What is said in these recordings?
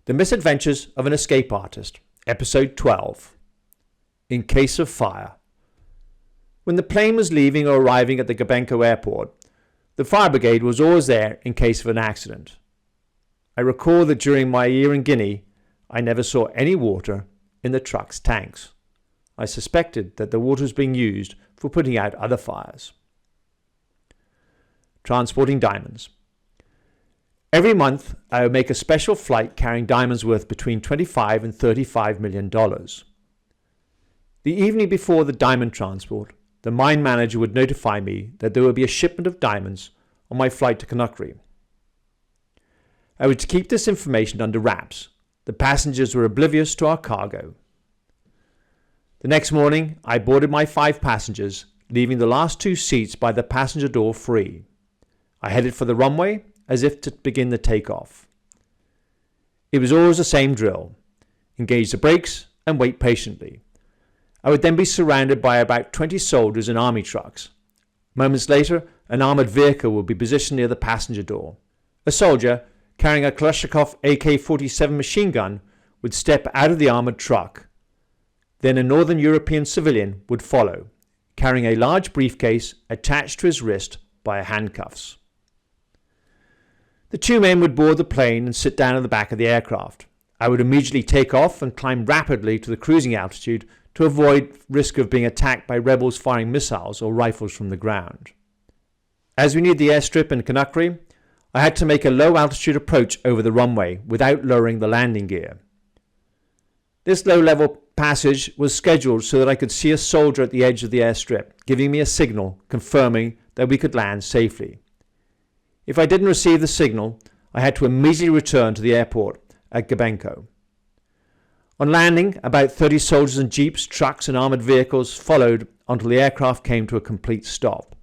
The Misadventures of an Escape Artist, Episode 12. In Case of Fire. When the plane was leaving or arriving at the Quebec airport, the fire brigade was always there in case of an accident. I recall that during my year in Guinea, I never saw any water in the truck's tanks. I suspected that the water was being used for putting out other fires. Transporting diamonds. Every month, I would make a special flight carrying diamonds worth between $25 and $35 million. The evening before the diamond transport, the mine manager would notify me that there would be a shipment of diamonds on my flight to Conakry. I was to keep this information under wraps. The passengers were oblivious to our cargo. The next morning, I boarded my 5 passengers, leaving the last 2 seats by the passenger door free. I headed for the runway as if to begin the takeoff. It was always the same drill. Engage the brakes and wait patiently. I would then be surrounded by about 20 soldiers in army trucks. Moments later, an armored vehicle would be positioned near the passenger door. A soldier, carrying a Kalashnikov AK-47 machine gun, would step out of the armored truck. Then a Northern European civilian would follow, carrying a large briefcase attached to his wrist by handcuffs. The 2 men would board the plane and sit down at the back of the aircraft. I would immediately take off and climb rapidly to the cruising altitude to avoid risk of being attacked by rebels firing missiles or rifles from the ground. As we neared the airstrip in Conakry, I had to make a low-altitude approach over the runway without lowering the landing gear. This low-level passage was scheduled so that I could see a soldier at the edge of the airstrip, giving me a signal confirming that we could land safely. If I didn't receive the signal, I had to immediately return to the airport at Quebec. On landing, about 30 soldiers and jeeps, trucks and armored vehicles followed until the aircraft came to a complete stop.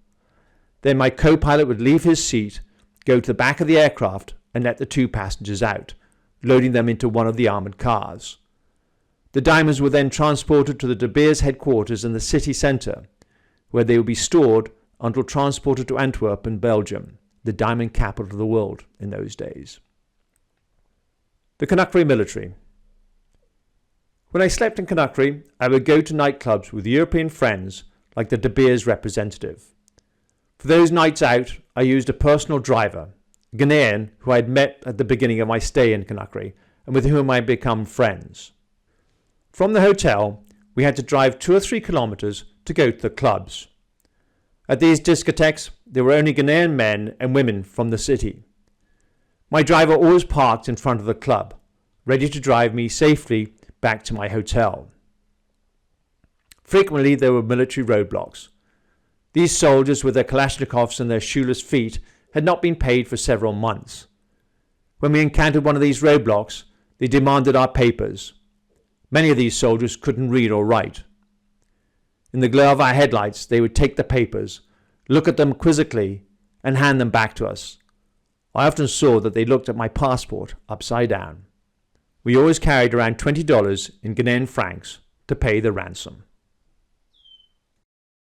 Then my co-pilot would leave his seat, go to the back of the aircraft and let the 2 passengers out, loading them into one of the armored cars. The diamonds were then transported to the De Beers headquarters in the city centre, where they would be stored until transported to Antwerp in Belgium, the diamond capital of the world in those days. The Conakry military. When I slept in Conakry, I would go to nightclubs with European friends like the De Beers representative. For those nights out, I used a personal driver, a Ghanaian who I had met at the beginning of my stay in Conakry and with whom I had become friends. From the hotel, we had to drive 2 or 3 kilometers to go to the clubs. At these discotheques, there were only Ghanaian men and women from the city. My driver always parked in front of the club, ready to drive me safely back to my hotel. Frequently, there were military roadblocks. These soldiers with their Kalashnikovs and their shoeless feet had not been paid for several months. When we encountered one of these roadblocks, they demanded our papers. Many of these soldiers couldn't read or write. In the glare of our headlights, they would take the papers, look at them quizzically, and hand them back to us. I often saw that they looked at my passport upside down. We always carried around $20 in Ghanaian francs to pay the ransom.